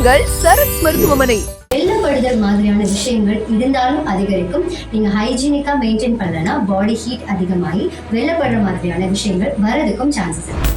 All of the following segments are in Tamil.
உங்கள் சரண்ஸ் மருத்துவமனை. வெள்ளப்படுதல் மாதிரியான விஷயங்கள் இருந்தாலும் அதிகரிக்கும். நீங்க ஹைஜீனிக்கா மெயின்டைன் பண்ணலனா பாடி ஹீட் அதிகமாகி வெள்ளப்படுற மாதிரியான விஷயங்கள் வரதுக்கும் சான்சஸ் இருக்கு.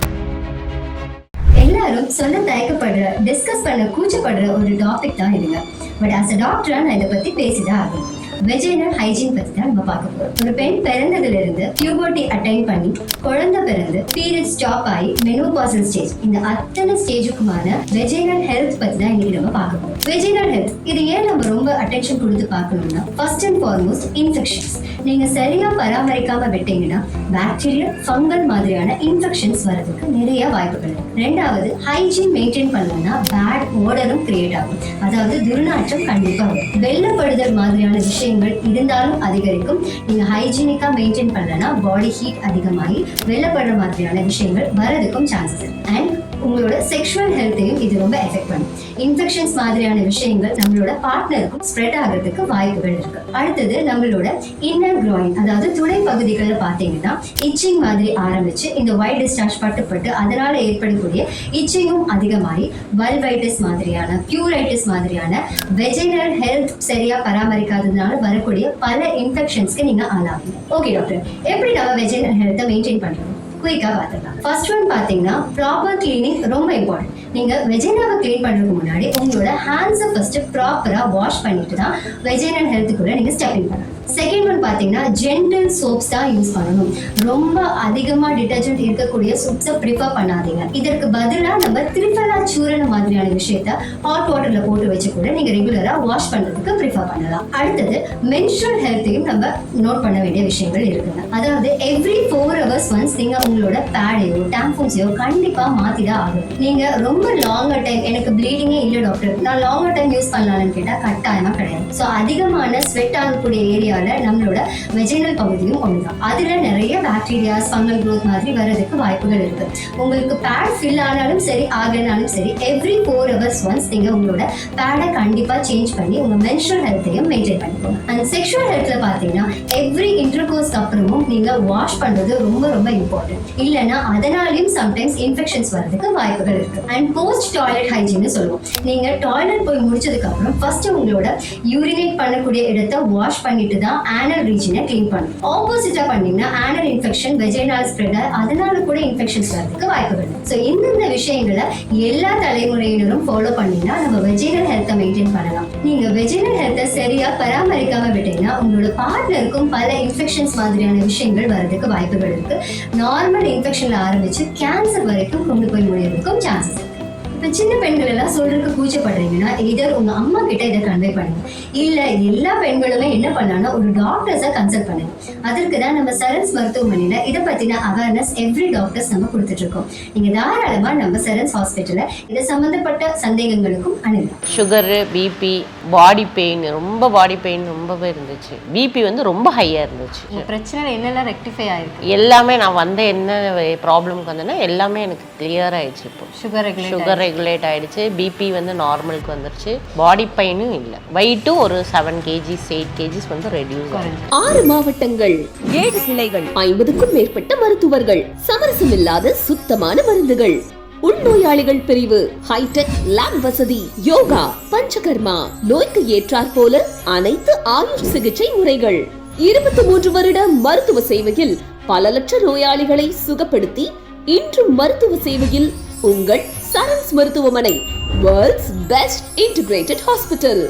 எல்லாரும் சொல்ல தயக்கப்படுற, டிஸ்கஸ் பண்ண கூச்சப்படுற ஒரு டாபிக் தான் இதுங்க. பட் ஆஸ் அ டாக்டரா நான் இதை பத்தி பேசிதான் ஆகும். வெஜைனல் ஹைஜீன் பத்தி தான் நம்ம பார்க்க போறோம். ஒரு பெண் பிறந்ததுல இருந்து பியூபர்ட்டி அட்டைன் பண்ணி குழந்தை பிறந்து பீரியட் ஸ்டாப் ஆகி மெனோபாசல் ஸ்டேஜ், இந்த அத்தனை ஸ்டேஜுக்குமான வெஜைனல் ஹெல்த் பத்தி தான் இன்னைக்கு நம்ம பார்க்க போறோம். வெஜைனல் ஹெல்த் இது ஏன் நம்ம ரொம்ப அட்டென்ஷன் கொடுத்து பார்க்கணும்னா, ஃபர்ஸ்ட் அண்ட் ஃபார்மோஸ்ட் இன்ஃபெக்ஷன்ஸ். நீங்க சரியா பராமரிக்காம விட்டீங்கன்னா பாக்டீரியா, ஃபங்கல் மாதிரியான இன்ஃபெக்ஷன்ஸ் வரதுக்கு நிறைய வாய்ப்புகள் இருக்கு. ரெண்டாவது, ஹைஜீன் மெயின்டைன் பண்ணலன்னா பேட் ஓடரும் கிரியேட் ஆகும், அதாவது துர்நாற்றம் கண்டிப்பா வரும். வெள்ளப்படுதல் மாதிரியான விஷயங்கள் இருந்தாலும் அதிகரிக்கும். நீங்க ஹைஜீனிக்கா மெயின்டைன் பண்ணலனா பாடி ஹீட் அதிகமாகி வெள்ளப்படுற மாதிரியான விஷயங்கள் வரதுக்கும் சான்சஸ் இருக்கு. அண்ட் உங்களோட செக்ஷுவல் ஹெல்த்தையும் இது ரொம்ப எஃபெக்ட் பண்ணும். இன்ஃபெக்ஷன்ஸ் மாதிரியான விஷயங்கள் நம்மளோட பார்ட்னருக்கும் ஸ்ப்ரெட் ஆகிறதுக்கு வாய்ப்புகள் இருக்கு. அடுத்தது, நம்மளோட இன்னர் groin, அதாவது துடை பகுதிகளில் பார்த்தீங்கன்னா இச்சிங் மாதிரி ஆரம்பிச்சு இந்த ஒயிட் டிஸ்சார்ஜ் பட்டு அதனால ஏற்படக்கூடிய இச்சிங்கும் அதிகமாகி வல்வைட்டிஸ் மாதிரியான, பியூரைட்டிஸ் மாதிரியான வெஜைனல் ஹெல்த் சரியா பராமரிக்காததுனால வரக்கூடிய பல இன்ஃபெக்ஷன்ஸ்க்கு நீங்க ஆளாகுங்க. ஓகே டாக்டர், எப்படி நம்ம வெஜைனல் ஹெல்த்தை மெயின்டைன் பண்றோம்? குயிக்கா பார்த்துக்கலாம். ஃபர்ஸ்ட் ஒன் பார்த்தீங்கன்னா ப்ராப்பர் கிளீனிங் ரொம்ப இம்பார்ட்டன்ட். நீங்க வெஜைனாவை கிளீன் பண்றதுக்கு முன்னாடி உங்களோட ஹேண்ட்ஸை ஃபர்ஸ்ட் ப்ராப்பரா வாஷ் பண்ணிட்டு தான் வெஜைனல் ஹெல்த்துக்குள்ள நீங்க ஸ்டெப் இன் பண்ணலாம். செகண்ட் ஒன் பார்த்தீங்கன்னா ஜென்டில் சோப்ஸ் தான் யூஸ் பண்ணணும். ரொம்ப அதிகமாக டிட்டர்ஜென்ட் இருக்கக்கூடிய சோப்ஸை ப்ரிஃபர் பண்ணாதீங்க. இதற்கு பதிலாக நம்ம திரிஃபலா சூரண மாதிரியான விஷயத்த ஹாட் வாட்டர்ல போட்டு வச்சு கூட நீங்க ரெகுலரா வாஷ் பண்றதுக்கு ப்ரிஃபர் பண்ணலாம். அடுத்தது, மென்ஸ்ட்ரல் ஹெல்த்தையும் நம்ம நோட் பண்ண வேண்டிய விஷயங்கள் இருக்குங்க. அதாவது எவ்ரி 4 hours ஒன்ஸ் நீங்க உங்களோட பேடையோ டாம்பூன்ஸையோ கண்டிப்பா மாத்திதான் ஆகும். நீங்க ரொம்ப லாங்கர் டைம், எனக்கு ப்ளீடிங்கே இல்லை டாக்டர், நான் லாங்கர் டைம் யூஸ் பண்ணலாம்னு கேட்டா கட்டாயமா கிடையாது. ஸோ அதிகமான ஸ்வெட் ஆகக்கூடிய ஏரியாவில் நம்மளோட வெஜைனல் பகுதியும் ஒண்ணுதான். அதுல நிறைய பாக்டீரியாஸ், ஃபங்கல் growth மாதிரி வர்றதுக்கு வாய்ப்புகள் இருக்கு. உங்களுக்கு பேட் ஃபில் ஆனாலும் சரி, ஆகனாலும் சரி, எவ்ரி 4 hours ஒன்ஸ் நீங்க உங்களோட பேடை கண்டிப்பா சேஞ்ச் பண்ணி உங்க மென்ஸ்ட்ரல் ஹெல்த்தையும் மெயின்டைன் பண்ணிக்கோங்க. அண்ட் செக்ஷுவல் ஹெல்த்ல பாத்தீங்கன்னா எவ்ரி இன்டர்கோர்ஸ்க்கு அப்புறமும் நீங்க வாஷ் பண்றது ரொம்ப ரொம்ப இம்பார்ட்டன்ட். இல்லைன்னா அதனாலையும் சம்டைம்ஸ் இன்ஃபெக்ஷன்ஸ் வரதுக்கு வாய்ப்புகள் இருக்கு. அண்ட் போஸ்ட் டாய்லெட் ஹைஜீன் சொல்லுவோம். நீங்க டாய்லெட் போய் முடிச்சதுக்கு அப்புறம் ஃபர்ஸ்ட் உங்களோட யூரினேட் பண்ணக்கூடிய இடத்தை வாஷ் பண்ணிட்டு தான் ஆனல் ரீஜனை கிளீன் பண்ணணும். ஆப்போசிட்டா பண்ணீங்கன்னா ஆனல் இன்ஃபெக்ஷன் வெஜைனல் ஸ்ப்ரெட், அதனால கூட இன்ஃபெக்ஷன்ஸ் வரதுக்கு வாய்ப்புகள் இருக்கு. ஸோ இந்த விஷயங்களை எல்லா தலைமுறையினரும் ஃபாலோ பண்ணீங்கன்னா நம்ம வெஜைனல் ஹெல்த்தை மெயின்டைன் பண்ணலாம். நீங்க வெஜைனல் ஹெல்த்தை சரியா பராமரிக்காம விட்டீங்கன்னா உங்களோட பார்ட்னருக்கும் பல இன்ஃபெக்ஷன்ஸ் மாதிரியான விஷயங்கள் வரதுக்கு வாய்ப்புகள் இருக்கு. நார்மல் இன்ஃபெக்ஷன்ல ஆரம்பிச்சு கேன்சர் வரைக்கும் கொண்டு போய் முடியறதுக்கும் சான்சஸ் இருக்கு. இப்போ சின்ன பெண்கள் எல்லாம் சொல்றதுக்கு கூச்சப்படுறீங்கன்னா இதர் உங்க அம்மா கிட்ட இதை கன்வே பண்ணுங்க. இல்ல எல்லா பெண்களுமே என்ன பண்ணாங்கன்னா ஒரு டாக்டர்ஸை கன்சல்ட் பண்ணுங்க. அதற்கு தான் நம்ம சரண்ஸ் மருத்துவமனையில இதை பத்தின அவேர்னஸ் எவ்ரி டாக்டர்ஸ் நம்ம கொடுத்துட்டு இருக்கோம். நீங்க தாராளமா நம்ம சரண்ஸ் ஹாஸ்பிட்டல்ல இது சம்பந்தப்பட்ட சந்தேகங்களுக்கும் அணுகலாம். Sugar, BP, body pain, body pain ரொம்பவே இருந்துச்சு. பிபி வந்து ரொம்ப ஹையா இருந்துச்சு. பிரச்சனை என்னெல்லாம் ரெக்டிஃபை ஆயிருக்கு? எல்லாமே நான் வந்த என்ன ப்ராப்ளம்க்கு வந்தேன்னா எல்லாமே எனக்கு கிளியர் ஆயிடுச்சு. இப்போ சுகர் ரெகுலேட் ஆயிடுச்சு, பிபி வந்து நார்மலுக்கு வந்துருச்சு, பாடி பெயினும் இல்லை. வெயிட்டும் ஒரு 7 kgs 8 kgs வந்து ரெடியூஸ் ஆயிடுச்சு. 6 மாவட்டங்கள், 7 கிளைகள், 50க்கும் மேற்பட்ட மருத்துவர்கள், சமரசமில்லாத சுத்தமான மருந்துகள், உள்நோயாளிகள் பிரிவு, ஹைடெக் லேப் வசதி, யோகா, பஞ்சகர்மா, நோய்க்கு ஏற்றாற் போல அனைத்து ஆயுஷ் சிகிச்சை முறைகள், 23 வருட மருத்துவ சேவையில் பல லட்ச நோயாளிகளை சுகப்படுத்தி இன்றும் மருத்துவ சேவையில் உங்கள் சரண்ஸ் மருத்துவமனை, வேர்ல்ட்ஸ் பெஸ்ட் இன்டிகிரேட்டட் ஹாஸ்பிட்டல்.